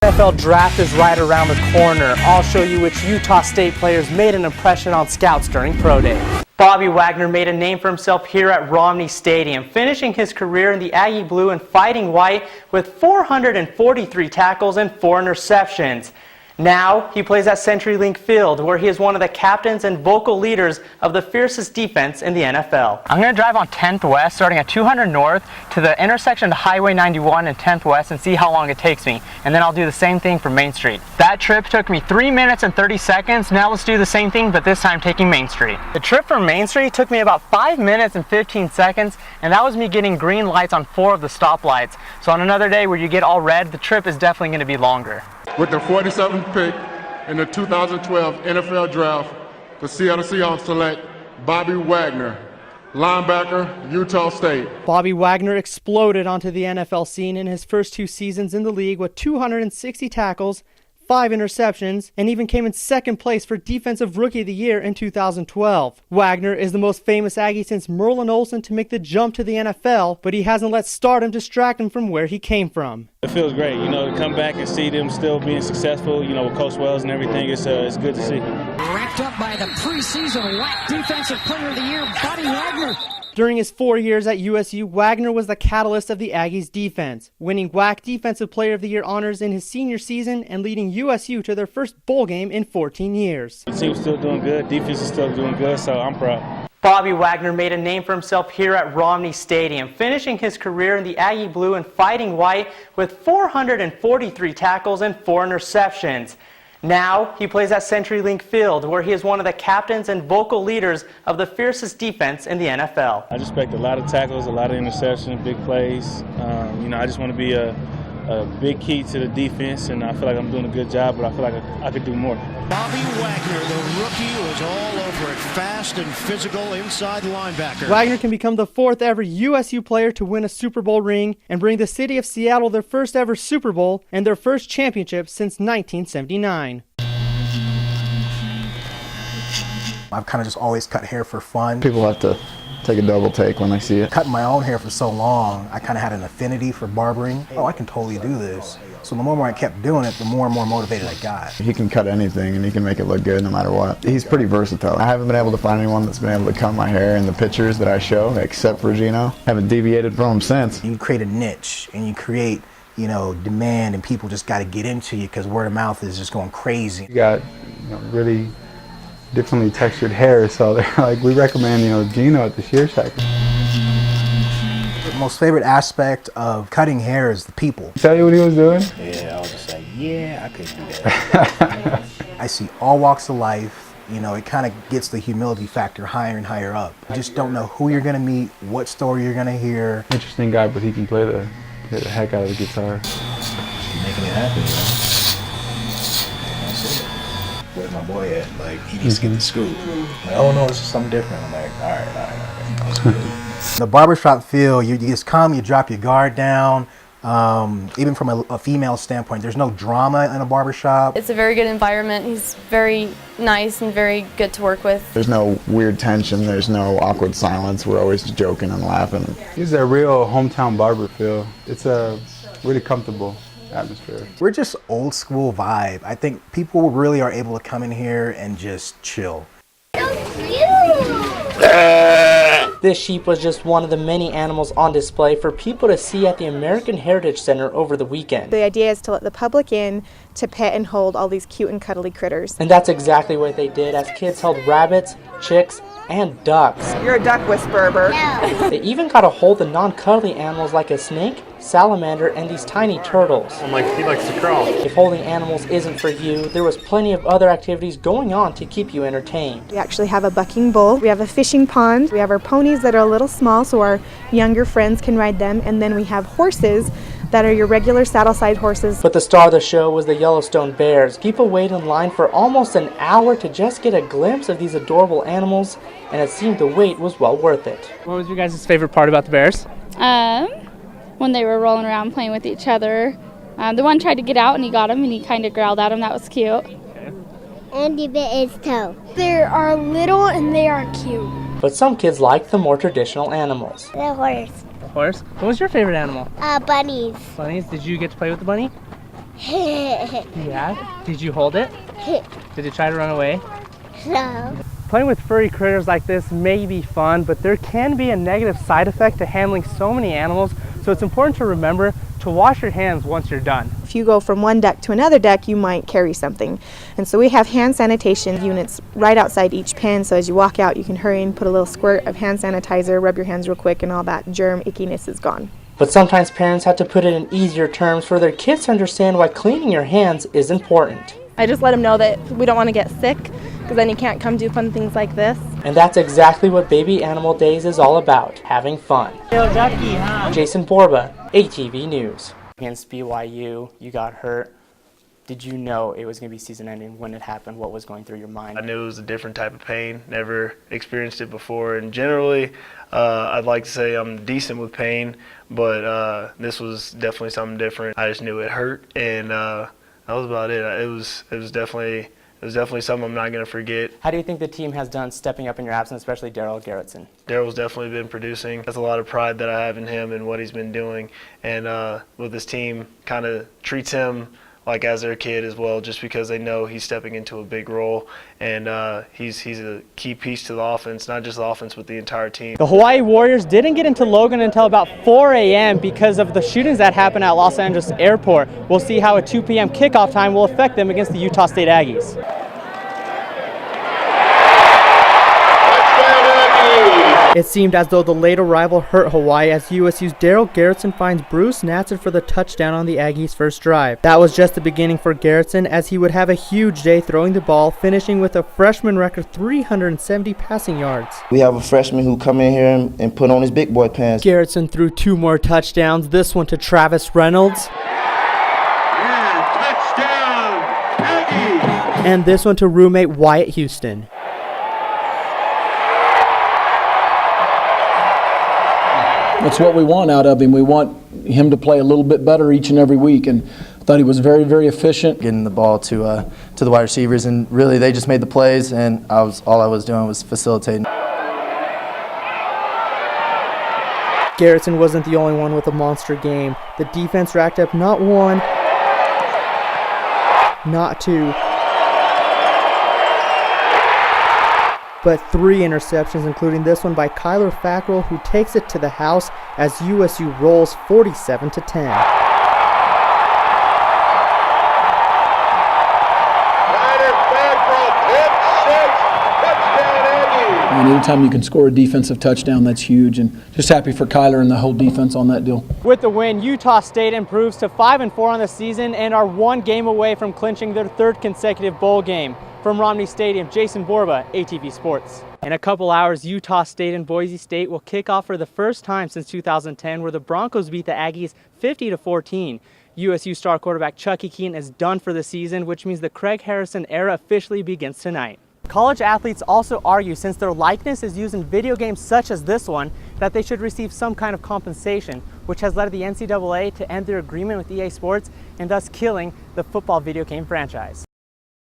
NFL draft is right around the corner. I'll show you which Utah State players made an impression on scouts during Pro Day. Bobby Wagner made a name for himself here at Romney Stadium, finishing his career in the Aggie Blue and Fighting White with 443 tackles and 4 interceptions. Now, he plays at CenturyLink Field, where he is one of the captains and vocal leaders of the fiercest defense in the NFL. I'm going to drive on 10th West, starting at 200 North, to the intersection of Highway 91 and 10th West, and see how long it takes me. And then I'll do the same thing for Main Street. That trip took me 3 minutes and 30 seconds. Now let's do the same thing, but this time taking Main Street. The trip from Main Street took me about 5 minutes and 15 seconds, and that was me getting green lights on 4 of the stoplights. So on another day where you get all red, the trip is definitely going to be longer. With the 47th pick in the 2012 NFL Draft, the Seattle Seahawks select Bobby Wagner, linebacker, Utah State. Bobby Wagner exploded onto the NFL scene in his first 2 seasons in the league with 260 tackles, 5 interceptions, and even came in second place for Defensive Rookie of the Year in 2012. Wagner is the most famous Aggie since Merlin Olsen to make the jump to the NFL, but he hasn't let stardom distract him from where he came from. It feels great, to come back and see them still being successful, with Coach Wells and everything. It's good to see. Ranked up by the preseason WAC Defensive Player of the Year, Bobby Wagner. During his 4 years at USU, Wagner was the catalyst of the Aggies' defense, winning WAC Defensive Player of the Year honors in his senior season and leading USU to their first bowl game in 14 years. The team's still doing good, defense is still doing good, so I'm proud. Bobby Wagner made a name for himself here at Romney Stadium, finishing his career in the Aggie Blue and Fighting White with 443 tackles and 4 interceptions. Now, he plays at CenturyLink Field, where he is one of the captains and vocal leaders of the fiercest defense in the NFL. I expect a lot of tackles, a lot of interceptions, big plays. I just want to be a big key to the defense, and I feel like I'm doing a good job, but I feel like I could do more. Bobby Wagner, the rookie, was all over it, fast and physical inside linebacker. Wagner can become the 4th ever USU player to win a Super Bowl ring and bring the city of Seattle their first ever Super Bowl and their first championship since 1979. I've kind of just always cut hair for fun. People have to take a double take when they see it. Cutting my own hair for so long, I kind of had an affinity for barbering. Oh, I can totally do this. So the more I kept doing it, the more and more motivated I got. He can cut anything and he can make it look good no matter what. He's pretty versatile. I haven't been able to find anyone that's been able to cut my hair in the pictures that I show, except for Gino. Haven't deviated from him since. You create a niche and you create, demand, and people just got to get into you because word of mouth is just going crazy. You got, really differently textured hair, so they're like, we recommend, Gino at the Shear Shack. The most favorite aspect of cutting hair is the people. Tell you what he was doing? Yeah, I was just like, yeah, I could do that. I see all walks of life. It kind of gets the humility factor higher and higher up. You just don't know who you're going to meet, what story you're going to hear. Interesting guy, but he can play the heck out of the guitar. Making it happen, That's it. Where's my boy at? Like, he needs to get the scoop. Like, oh no, it's just something different. I'm like, all right. That's good. The barbershop feel, you just come, you drop your guard down. Even from a female standpoint, there's no drama in a barbershop. It's a very good environment. He's very nice and very good to work with. There's no weird tension. There's no awkward silence. We're always joking and laughing. He's a real hometown barber feel. It's a really comfortable atmosphere. We're just old school vibe. I think people really are able to come in here and just chill. This sheep was just one of the many animals on display for people to see at the American Heritage Center over the weekend. The idea is to let the public in to pet and hold all these cute and cuddly critters. And that's exactly what they did as kids held rabbits, chicks, and ducks. You're a duck whisperer. No. They even got to hold the non-cuddly animals like a snake, salamander, and these tiny turtles. He likes to crawl. If holding animals isn't for you, there was plenty of other activities going on to keep you entertained. We actually have a bucking bull, we have a fishing pond, we have our ponies that are a little small so our younger friends can ride them, and then we have horses that are your regular saddle-side horses. But the star of the show was the Yellowstone bears. People waited in line for almost an hour to just get a glimpse of these adorable animals, and it seemed the wait was well worth it. What was your guys' favorite part about the bears? When they were rolling around playing with each other. The one tried to get out and he got him and he kind of growled at him. That was cute. Okay. And he bit his toe. They are little and they are cute. But some kids liked the more traditional animals. The horse. The horse? What was your favorite animal? Bunnies. Bunnies? Did you get to play with the bunny? Yeah? Did you hold it? Did it try to run away? No. Playing with furry critters like this may be fun, but there can be a negative side effect to handling so many animals, so it's important to remember to wash your hands once you're done. If you go from one deck to another deck, you might carry something. And so we have hand sanitation units right outside each pen, so as you walk out, you can hurry and put a little squirt of hand sanitizer, rub your hands real quick, and all that germ ickiness is gone. But sometimes parents have to put it in easier terms for their kids to understand why cleaning your hands is important. I just let them know that we don't want to get sick, because then you can't come do fun things like this. And that's exactly what Baby Animal Days is all about, having fun. Jason Borba, ATV News. Against BYU, you got hurt. Did you know it was going to be season ending when it happened? What was going through your mind? I knew it was a different type of pain, never experienced it before, and generally I'd like to say I'm decent with pain, but this was definitely something different. I just knew it hurt, and that was about it. It was definitely something I'm not going to forget. How do you think the team has done stepping up in your absence, especially Daryl Garrettson? Daryl's definitely been producing. That's a lot of pride that I have in him and what he's been doing, and with this team kind of treats him like as their kid as well, just because they know he's stepping into a big role, and he's a key piece to the offense, not just the offense, but the entire team. The Hawaii Warriors didn't get into Logan until about 4 a.m. because of the shootings that happened at Los Angeles Airport. We'll see how a 2 p.m. kickoff time will affect them against the Utah State Aggies. It seemed as though the late arrival hurt Hawaii as USU's Daryl Garrettson finds Bruce Natson for the touchdown on the Aggies' first drive. That was just the beginning for Garrettson, as he would have a huge day throwing the ball, finishing with a freshman record 370 passing yards. We have a freshman who come in here and put on his big boy pants. Garrettson threw 2 more touchdowns, this one to Travis Reynolds. Touchdown, Aggies! And this one to roommate Wyatt Houston. That's what we want out of him. We want him to play a little bit better each and every week, and I thought he was very, very efficient. Getting the ball to the wide receivers, and really they just made the plays, and all I was doing was facilitating. Garrettson wasn't the only one with a monster game. The defense racked up not 1, not 2, but 3 interceptions, including this one by Kyler Fackrell, who takes it to the house as USU rolls 47-10. And anytime you can score a defensive touchdown, that's huge, and just happy for Kyler and the whole defense on that deal. With the win, Utah State improves to 5-4 on the season and are 1 game away from clinching their 3rd consecutive bowl game. From Romney Stadium, Jason Borba, ATV Sports. In a couple hours, Utah State and Boise State will kick off for the first time since 2010, where the Broncos beat the Aggies 50-14. USU star quarterback Chucky Keeton is done for the season, which means the Craig Harrison era officially begins tonight. College athletes also argue, since their likeness is used in video games such as this one, that they should receive some kind of compensation, which has led the NCAA to end their agreement with EA Sports and thus killing the football video game franchise.